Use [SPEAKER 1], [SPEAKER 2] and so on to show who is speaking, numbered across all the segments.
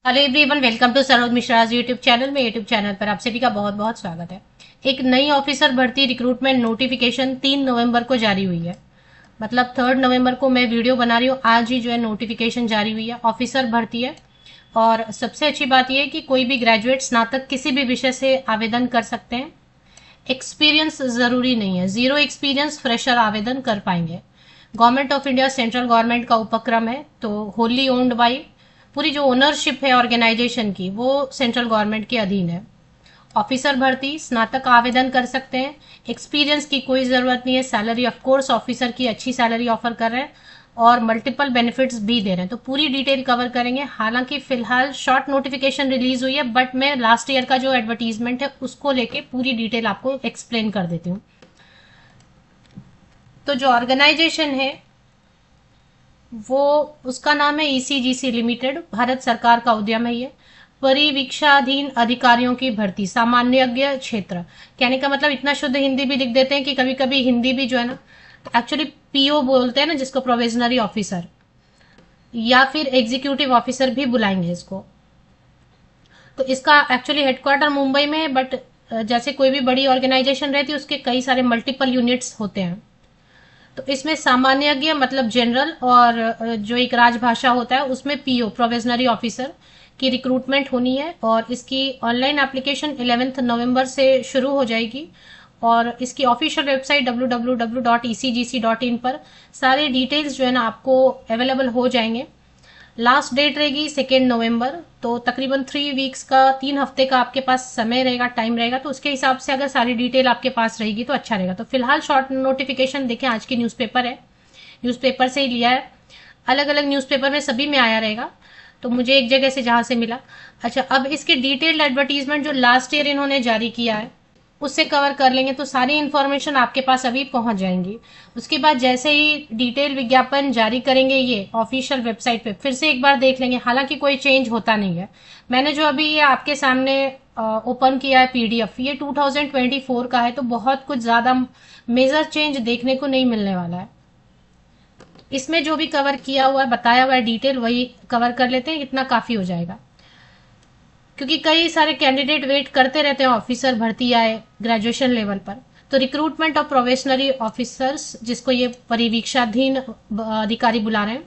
[SPEAKER 1] Hello everyone, welcome to Saroj Mishra's YouTube channel में। YouTube channel पर आप सभी का बहुत बहुत स्वागत है। एक नई ऑफिसर भर्ती रिक्रूटमेंट नोटिफिकेशन 3 नवंबर को जारी हुई है। मतलब 3 नवंबर को मैं वीडियो बना रही हूँ, आज ही जो है नोटिफिकेशन जारी हुई है। ऑफिसर भर्ती है और सबसे अच्छी बात यह है कि कोई भी ग्रेजुएट स्नातक किसी भी विषय से आवेदन कर सकते हैं। एक्सपीरियंस जरूरी नहीं है, जीरो एक्सपीरियंस फ्रेशर आवेदन कर पाएंगे। Government of India central government का उपक्रम है, तो होली ओन्ड बाई, पूरी जो ओनरशिप है ऑर्गेनाइजेशन की वो सेंट्रल गवर्नमेंट के अधीन है। ऑफिसर भर्ती स्नातक आवेदन कर सकते हैं। एक्सपीरियंस की कोई जरूरत नहीं है। सैलरी ऑफ कोर्स ऑफिसर की अच्छी सैलरी ऑफर कर रहे हैं और मल्टीपल बेनिफिट्स भी दे रहे हैं, तो पूरी डिटेल कवर करेंगे। हालांकि फिलहाल शॉर्ट नोटिफिकेशन रिलीज हुई है, बट मैं लास्ट ईयर का जो एडवर्टीजमेंट है उसको लेके पूरी डिटेल आपको एक्सप्लेन कर देती हूँ। तो जो ऑर्गेनाइजेशन है वो, उसका नाम है ईसीजीसी लिमिटेड, भारत सरकार का उद्यम है ये। परिवीक्षाधीन अधिकारियों की भर्ती, सामान्यज्ञ क्षेत्र, कहने का मतलब इतना शुद्ध हिंदी भी लिख देते हैं कि कभी कभी हिंदी भी जो है ना, एक्चुअली पीओ बोलते हैं ना जिसको, प्रोविजनरी ऑफिसर, या फिर एग्जीक्यूटिव ऑफिसर भी बुलाएंगे इसको। तो इसका एक्चुअली हेडक्वार्टर मुंबई में है, बट जैसे कोई भी बड़ी ऑर्गेनाइजेशन रहती है उसके कई सारे मल्टीपल यूनिट्स होते हैं। तो इसमें सामान्यज्ञ मतलब जनरल, और जो एक राजभाषा होता है उसमें पीओ, प्रोविजनरी ऑफिसर की रिक्रूटमेंट होनी है। और इसकी ऑनलाइन एप्लीकेशन 11 नवंबर से शुरू हो जाएगी और इसकी ऑफिशियल वेबसाइट www.ecgc.in पर सारे डिटेल्स जो है ना आपको अवेलेबल हो जाएंगे। लास्ट डेट रहेगी 2 नवंबर, तो तकरीबन 3 वीक्स का, 3 हफ्ते का आपके पास समय रहेगा, टाइम रहेगा। तो उसके हिसाब से अगर सारी डिटेल आपके पास रहेगी तो अच्छा रहेगा। तो फिलहाल शॉर्ट नोटिफिकेशन देखें, आज की न्यूज़पेपर है, न्यूज़पेपर से ही लिया है। अलग अलग न्यूज़पेपर में सभी में आया रहेगा, तो मुझे एक जगह से जहां से मिला। अच्छा, अब इसके डिटेल्ड एडवर्टीजमेंट जो लास्ट ईयर इन्होंने जारी किया है उससे कवर कर लेंगे, तो सारी इन्फॉर्मेशन आपके पास अभी पहुंच जाएंगी। उसके बाद जैसे ही डिटेल विज्ञापन जारी करेंगे ये ऑफिशियल वेबसाइट पे, फिर से एक बार देख लेंगे। हालांकि कोई चेंज होता नहीं है। मैंने जो अभी ये आपके सामने ओपन किया है पीडीएफ, ये 2024 का है, तो बहुत कुछ ज्यादा मेजर चेंज देखने को नहीं मिलने वाला है। इसमें जो भी कवर किया हुआ है, बताया हुआ है डिटेल, वही कवर कर लेते हैं, इतना काफी हो जाएगा। क्योंकि कई सारे कैंडिडेट वेट करते रहते हैं ऑफिसर भर्ती आए ग्रेजुएशन लेवल पर। तो रिक्रूटमेंट ऑफ प्रोबेशनरी ऑफिसर्स, जिसको ये परिवीक्षाधीन अधिकारी बुला रहे हैं,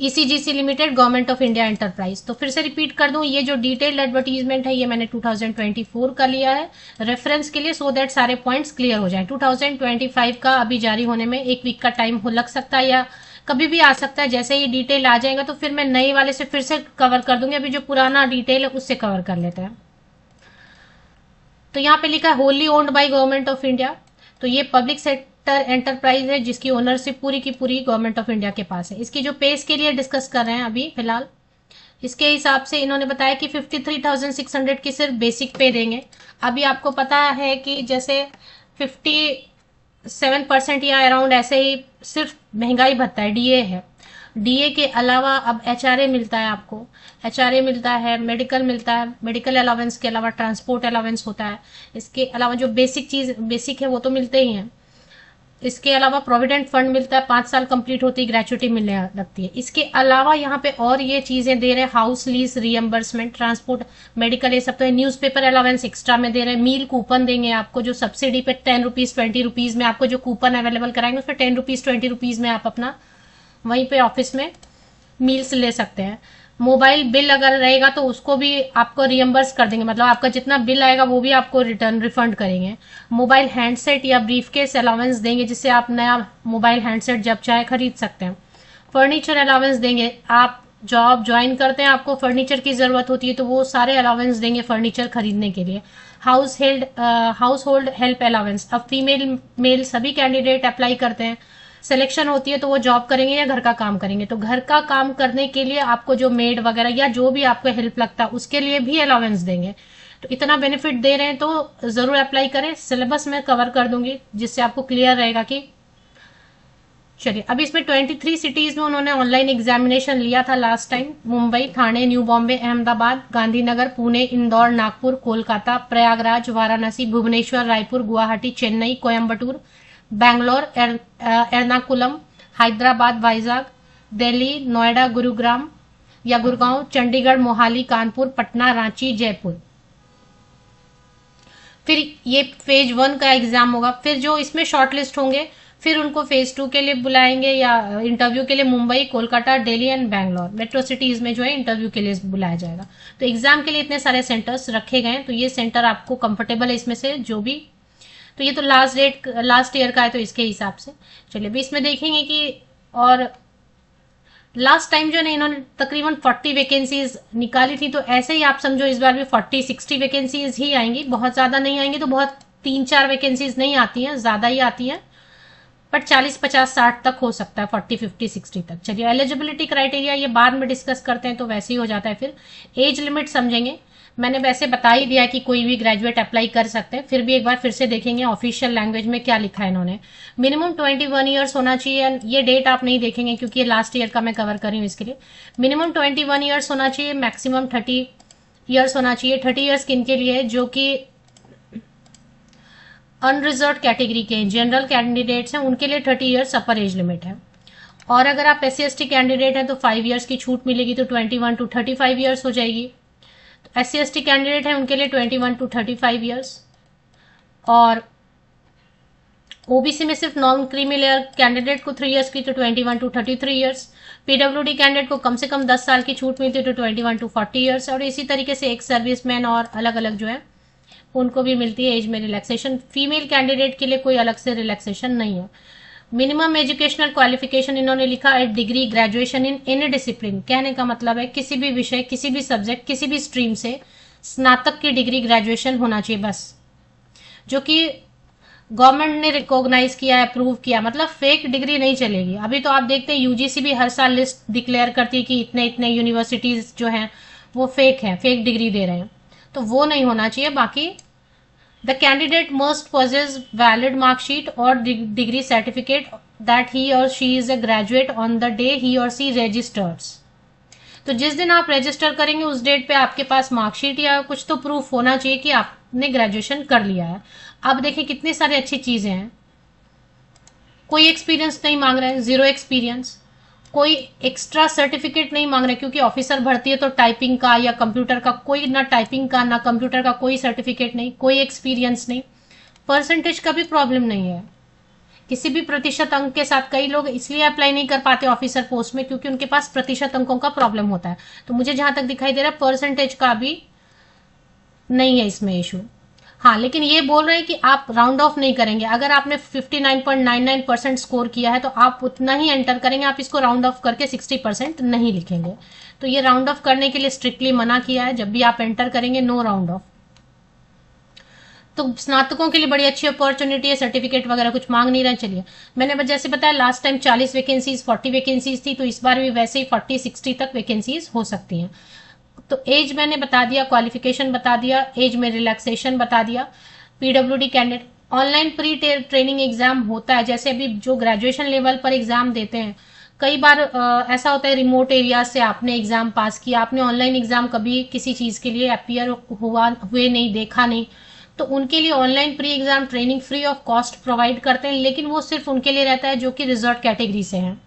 [SPEAKER 1] ECGC limited, government of India enterprise. तो फिर से रिपीट कर दूं, ये जो डिटेल्ड एडवर्टीजमेंट है ये मैंने 2024 का लिया है रेफरेंस के लिए, सो दैट सारे पॉइंट्स क्लियर हो जाए। 2025 का अभी जारी होने में 1 वीक का टाइम हो लग सकता है, या कभी भी आ सकता है। जैसे ये डिटेल आ जाएगा तो फिर मैं नए वाले से फिर से कवर कर दूंगी। अभी जो पुराना डिटेल है उससे कवर कर लेते हैं। तो यहाँ पे लिखा है wholly owned by government of India, तो ये पब्लिक सेक्टर एंटरप्राइज है जिसकी ओनरशिप पूरी की पूरी गवर्नमेंट ऑफ इंडिया के पास है। इसकी जो पे के लिए डिस्कस कर रहे हैं अभी फिलहाल, इसके हिसाब से इन्होंने बताया कि 53,600 की सिर्फ बेसिक पे देंगे। अभी आपको पता है कि जैसे 57% या अराउंड ऐसे ही सिर्फ महंगाई भत्ता है, डीए है। डीए के अलावा अब एचआरए मिलता है आपको, एचआरए मिलता है, मेडिकल मिलता है, मेडिकल अलावेंस के अलावा ट्रांसपोर्ट अलावेंस होता है। इसके अलावा जो बेसिक है वो तो मिलते ही हैं। इसके अलावा प्रोविडेंट फंड मिलता है, 5 साल कंप्लीट होती है ग्रेचुइटी मिलने लगती है। इसके अलावा यहाँ पे और ये चीजें दे रहे हैं, house lease reimbursement, transport, medical, ये सब तो है। न्यूज़पेपर अलावेंस एक्स्ट्रा में दे रहे हैं। मील कूपन देंगे आपको, जो सब्सिडी पे 10 रुपीज 20 रुपीज में आपको जो कूपन अवेलेबल कराएंगे उसमें 10 रुपीज 20 रुपीज में आप अपना वहीं पे ऑफिस में मील्स ले सकते हैं। मोबाइल बिल अगर रहेगा तो उसको भी आपको रियम्बर्स कर देंगे, मतलब आपका जितना बिल आएगा वो भी आपको रिटर्न रिफंड करेंगे। मोबाइल हैंडसेट या ब्रीफकेस अलावेंस देंगे, जिससे आप नया मोबाइल हैंडसेट जब चाहे खरीद सकते हैं। फर्नीचर अलावेंस देंगे, आप जॉब ज्वाइन करते हैं, आपको फर्नीचर की जरूरत होती है तो वो सारे अलावेंस देंगे फर्नीचर खरीदने के लिए। हाउस होल्ड हेल्प अलावेंस, अब फीमेल मेल सभी कैंडिडेट अप्लाई करते हैं। सिलेक्शन होती है तो वो जॉब करेंगे या घर का काम करेंगे, तो घर का काम करने के लिए आपको जो मेड वगैरह या जो भी आपको हेल्प लगता है उसके लिए भी अलावेंस देंगे। तो इतना बेनिफिट दे रहे हैं तो जरूर अप्लाई करें। सिलेबस में कवर कर दूंगी जिससे आपको क्लियर रहेगा कि, चलिए अब इसमें 23 सिटीज में उन्होंने ऑनलाइन एग्जामिनेशन लिया था last time. Mumbai, Thane, New Bombay, Ahmedabad, Gandhinagar, Pune, Indore, Nagpur, Kolkata, Prayagraj, Varanasi, Bhubaneswar, Raipur, Guwahati, Chennai, Coimbatore, Bangalore, Ernakulam, Hyderabad, Vizag, Delhi, Noida, Gurugram, या गुड़गांव, चंडीगढ़, मोहाली, कानपुर, पटना, रांची, जयपुर। फिर ये फेज 1 का एग्जाम होगा। फिर जो इसमें शॉर्टलिस्ट होंगे फिर उनको फेज 2 के लिए बुलाएंगे या इंटरव्यू के लिए Mumbai, Kolkata, Delhi and Bangalore metro cities में जो है इंटरव्यू के लिए बुलाया जाएगा। तो एग्जाम के लिए इतने सारे सेंटर्स रखे गए हैं। तो ये सेंटर आपको कंफर्टेबल है इसमें से जो भी। तो ये तो लास्ट ईयर का है तो इसके हिसाब से चलिए अभी इसमें देखेंगे कि और लास्ट टाइम जो है इन्होंने तकरीबन 40 वैकेंसीज निकाली थी। तो ऐसे ही आप समझो इस बार भी 40-60 वैकेंसीज ही आएंगी, बहुत ज्यादा नहीं आएंगी। तो बहुत 3-4 वैकेंसीज नहीं आती हैं, ज्यादा ही आती हैं, बट 40-50-60 तक हो सकता है, 40-50-60 तक। चलिए एलिजिबिलिटी क्राइटेरिया ये बाद में डिस्कस करते हैं तो वैसे ही हो जाता है। फिर एज लिमिट समझेंगे। मैंने वैसे बता ही दिया कि कोई भी ग्रेजुएट अप्लाई कर सकते हैं, फिर भी एक बार फिर से देखेंगे ऑफिशियल लैंग्वेज में क्या लिखा है इन्होंने। मिनिमम 21 ईयर्स होना चाहिए। ये डेट आप नहीं देखेंगे क्योंकि ये लास्ट ईयर का मैं कवर कर रही हूँ, इसके लिए मिनिमम 21 ईयर्स होना चाहिए, मैक्सिमम 30 ईयर्स होना चाहिए। 30 ईयर्स किन के लिए? जो कि अनरिजर्व कैटेगरी के जनरल कैंडिडेट्स हैं उनके लिए 30 ईयर्स अपर एज लिमिट है। और अगर आप SC/ST कैंडिडेट हैं तो 5 ईयर्स की छूट मिलेगी, तो 21 to 35 ईयर्स हो जाएगी। SC/ST कैंडिडेट है उनके लिए 21 to 35 ईयर्स। और OBC में सिर्फ नॉन क्रीमी लेयर कैंडिडेट को 3 ईयर्स की तो 21 to 33 ईयर्स। PWD कैंडिडेट को कम से कम 10 साल की छूट मिलती है तो 21 to 40 ईयर्स। और इसी तरीके से एक सर्विसमैन और अलग अलग जो है उनको भी मिलती है एज में रिलैक्सेशन। फीमेल कैंडिडेट के लिए कोई अलग से रिलैक्सेशन नहीं है। मिनिमम एजुकेशनल क्वालिफिकेशन इन्होंने लिखा है degree graduation in any discipline. कहने का मतलब है किसी भी विषय, किसी भी सब्जेक्ट, किसी भी स्ट्रीम से स्नातक की डिग्री ग्रेजुएशन होना चाहिए बस, जो कि गवर्नमेंट ने रिकॉग्नाइज किया है, अप्रूव किया। मतलब फेक डिग्री नहीं चलेगी। अभी तो आप देखते हैं UGC भी हर साल लिस्ट डिक्लेयर करती है कि इतने इतने यूनिवर्सिटीज जो हैं वो फेक हैं, फेक डिग्री दे रहे हैं, तो वो नहीं होना चाहिए। बाकी the candidate must possess valid marksheet और degree certificate that he or she is a graduate on the day he or she registers. तो जिस दिन आप रजिस्टर करेंगे उस डेट पे आपके पास मार्कशीट या कुछ तो प्रूफ होना चाहिए कि आपने ग्रेजुएशन कर लिया है। अब देखिए कितनी सारी अच्छी चीजें हैं। कोई एक्सपीरियंस नहीं मांग रहे हैं, 0 एक्सपीरियंस। कोई एक्स्ट्रा सर्टिफिकेट नहीं मांग रहे क्योंकि ऑफिसर भर्ती है तो टाइपिंग का या कंप्यूटर का कोई, ना टाइपिंग का ना कंप्यूटर का कोई सर्टिफिकेट नहीं, कोई एक्सपीरियंस नहीं। परसेंटेज का भी प्रॉब्लम नहीं है, किसी भी प्रतिशत अंक के साथ। कई लोग इसलिए अप्लाई नहीं कर पाते ऑफिसर पोस्ट में क्योंकि उनके पास प्रतिशत अंकों का प्रॉब्लम होता है। तो मुझे जहां तक दिखाई दे रहा है परसेंटेज का भी नहीं है इसमें इशू। हाँ, लेकिन ये बोल रहे हैं कि आप राउंड ऑफ नहीं करेंगे। अगर आपने 59.99% स्कोर किया है तो आप उतना ही एंटर करेंगे, आप इसको राउंड ऑफ करके 60% नहीं लिखेंगे। तो ये राउंड ऑफ करने के लिए स्ट्रिक्टली मना किया है। जब भी आप एंटर करेंगे नो राउंड ऑफ। तो स्नातकों के लिए बड़ी अच्छी अपॉर्चुनिटी है, सर्टिफिकेट वगैरह कुछ मांग नहीं रहे। चलिए मैंने जैसे बताया लास्ट टाइम 40 वैकेंसीज 40 वैकेंसीज थी, तो इस बार भी वैसे ही 40-60 तक वैकेंसीज हो सकती हैं। तो एज मैंने बता दिया, क्वालिफिकेशन बता दिया, एज में रिलैक्सेशन बता दिया। PWD candidate online pre training exam होता है, जैसे अभी जो ग्रेजुएशन लेवल पर एग्जाम देते हैं। कई बार ऐसा होता है रिमोट एरिया से आपने एग्जाम पास किया, आपने ऑनलाइन एग्जाम कभी किसी चीज के लिए अपियर हुए नहीं, देखा नहीं, तो उनके लिए online pre exam training free of cost provide करते हैं। लेकिन वो सिर्फ उनके लिए रहता है जो कि रिजर्व कैटेगरी से हैं,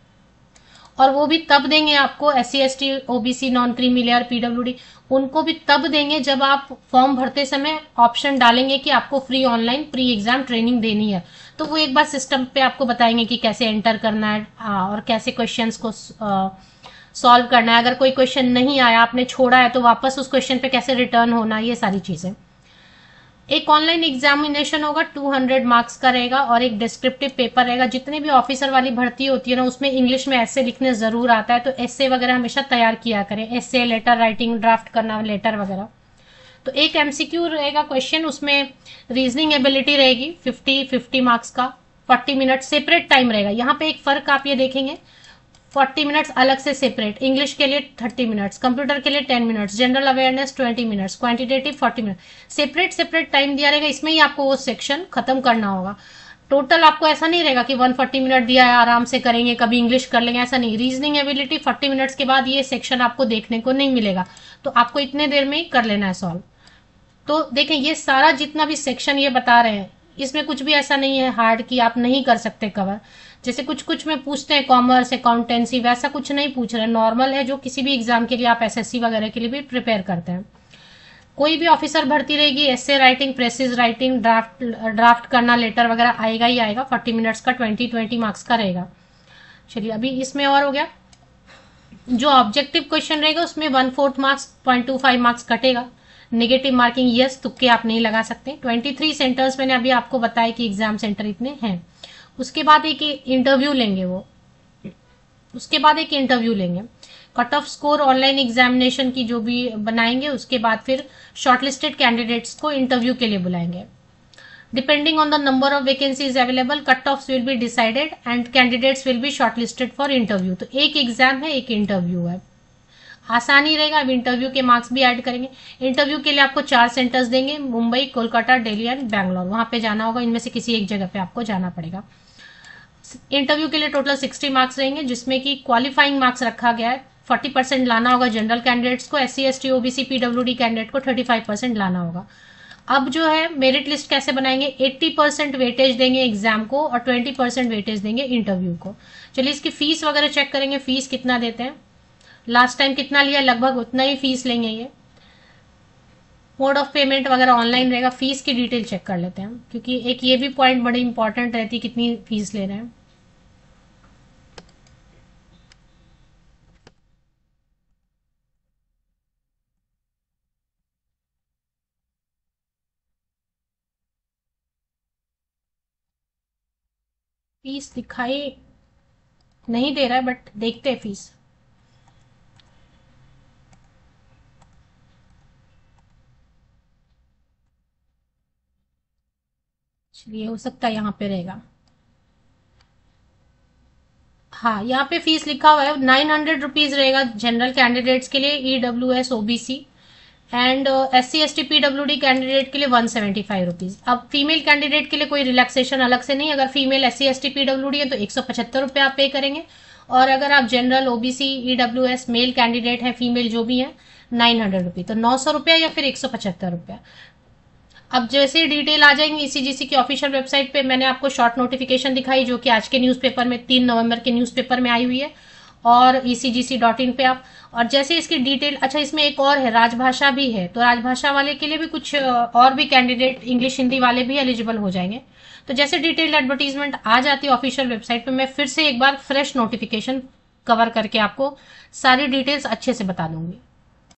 [SPEAKER 1] और वो भी तब देंगे आपको। SC/ST, OBC, non creamy layer, PWD उनको भी तब देंगे जब आप फॉर्म भरते समय ऑप्शन डालेंगे कि आपको free online pre exam training देनी है। तो वो एक बार सिस्टम पे आपको बताएंगे कि कैसे एंटर करना है और कैसे क्वेश्चंस को सॉल्व करना है। अगर कोई क्वेश्चन नहीं आया, आपने छोड़ा है, तो वापस उस क्वेश्चन पे कैसे रिटर्न होना, ये सारी चीजें। एक ऑनलाइन एग्जामिनेशन होगा, 200 मार्क्स का रहेगा, और एक डिस्क्रिप्टिव पेपर रहेगा। जितने भी ऑफिसर वाली भर्ती होती है ना, उसमें इंग्लिश में ऐसे लिखने जरूर आता है, तो ऐसे वगैरह हमेशा तैयार किया करें। ऐसे, लेटर राइटिंग, ड्राफ्ट करना लेटर वगैरह। तो एक MCQ रहेगा क्वेश्चन, उसमें रीजनिंग एबिलिटी रहेगी 50 मार्क्स का, 40 मिनट सेपरेट टाइम रहेगा। यहाँ पे एक फर्क आप ये देखेंगे, 40 मिनट्स अलग से सेपरेट, इंग्लिश के लिए 30 मिनट्स, कंप्यूटर के लिए 10 minutes, general awareness 20 minutes, quantitative 40 minute, separate time दिया रहेगा। इसमें ही आपको वो सेक्शन खत्म करना होगा। टोटल आपको ऐसा नहीं रहेगा कि 140 मिनट दिया है आराम से करेंगे, कभी इंग्लिश कर लेंगे, ऐसा नहीं। रीजनिंग एबिलिटी 40 मिनट्स के बाद ये सेक्शन आपको देखने को नहीं मिलेगा, तो आपको इतने देर में ही कर लेना है सॉल्व। तो देखें ये सारा जितना भी सेक्शन ये बता रहे हैं, इसमें कुछ भी ऐसा नहीं है हार्ड कि आप नहीं कर सकते कवर। जैसे कुछ कुछ में पूछते हैं कॉमर्स, अकाउंटेंसी, वैसा कुछ नहीं पूछ रहे, नॉर्मल है जो किसी भी एग्जाम के लिए आप एसएससी वगैरह के लिए भी प्रिपेयर करते हैं। कोई भी ऑफिसर भर्ती रहेगी, essay writing, precious writing, draft करना, लेटर वगैरह आएगा ही आएगा। 40 मिनट्स का 20 मार्क्स का रहेगा। चलिए अभी इसमें और हो गया, जो ऑब्जेक्टिव क्वेश्चन रहेगा उसमें 1/4 मार्क्स, 0.25 मार्क्स कटेगा। नेगेटिव मार्किंग यस, तुक्के आप नहीं लगा सकते। 23 सेंटर्स मैंने अभी आपको बताया कि एग्जाम सेंटर इतने हैं। उसके बाद एक इंटरव्यू लेंगे वो, उसके बाद एक इंटरव्यू लेंगे, cut off score online examination की जो भी बनाएंगे। उसके बाद फिर शॉर्टलिस्टेड कैंडिडेट्स को इंटरव्यू के लिए बुलाएंगे। Depending on the number of vacancies available, cut off will be decided and candidates will be shortlisted for interview. तो एक एग्जाम है, एक इंटरव्यू है, आसानी रहेगा। अब इंटरव्यू के मार्क्स भी ऐड करेंगे। इंटरव्यू के लिए आपको 4 सेंटर्स देंगे, मुंबई, कोलकाता, दिल्ली एंड बैंगलोर। वहां पे जाना होगा, इनमें से किसी एक जगह पे आपको जाना पड़ेगा। इंटरव्यू के लिए टोटल 60 मार्क्स रहेंगे, जिसमें कि क्वालिफाइंग मार्क्स रखा गया है। 40% लाना होगा जनरल कैंडिडेट्स को, SC ST OBC PWD candidate को 35% लाना होगा। अब जो है मेरिट लिस्ट कैसे बनाएंगे, 80% वेटेज देंगे एग्जाम को और 20% वेटेज देंगे इंटरव्यू को। चलिए इसकी फीस वगैरह चेक करेंगे, फीस कितना देते हैं। लास्ट टाइम कितना लिया, लगभग उतना ही फीस लेंगे ये। मोड ऑफ पेमेंट वगैरह ऑनलाइन रहेगा। फीस की डिटेल चेक कर लेते हैं, क्योंकि एक ये भी पॉइंट बड़ी इंपॉर्टेंट रहती है, कितनी फीस ले रहे हैं। फीस दिखाई नहीं दे रहा है, बट देखते हैं फीस। चलिए हो सकता है यहाँ पे रहेगा। हाँ, यहाँ पे फीस लिखा हुआ है 900 रुपीज रहेगा जनरल कैंडिडेट्स के लिए, EWS OBC and SC ST PWD candidate के लिए 175 रुपीज। अब फीमेल कैंडिडेट के लिए कोई रिलैक्सेशन अलग से नहीं, अगर फीमेल SC ST PWD है तो 175 रुपये आप पे करेंगे, और अगर आप general OBC EWS male candidate है, फीमेल जो भी है, 900 रुपये, तो 900 रुपया या फिर 175 रुपया। अब जैसे डिटेल आ जाएंगी ECGC की ऑफिशियल वेबसाइट पे। मैंने आपको शॉर्ट नोटिफिकेशन दिखाई जो कि आज के न्यूज़पेपर में 3 नवंबर के न्यूज़पेपर में आई हुई है, और ECGC.in पे आप, और जैसे इसकी डिटेल, अच्छा इसमें एक और है, राजभाषा भी है, तो राजभाषा वाले के लिए भी कुछ और भी कैंडिडेट, इंग्लिश हिंदी वाले भी एलिजिबल हो जाएंगे। तो जैसे डिटेल एडवर्टीजमेंट आ जाती है ऑफिशियल वेबसाइट पे, मैं फिर से एक बार फ्रेश नोटिफिकेशन कवर करके आपको सारी डिटेल्स अच्छे से बता दूंगी।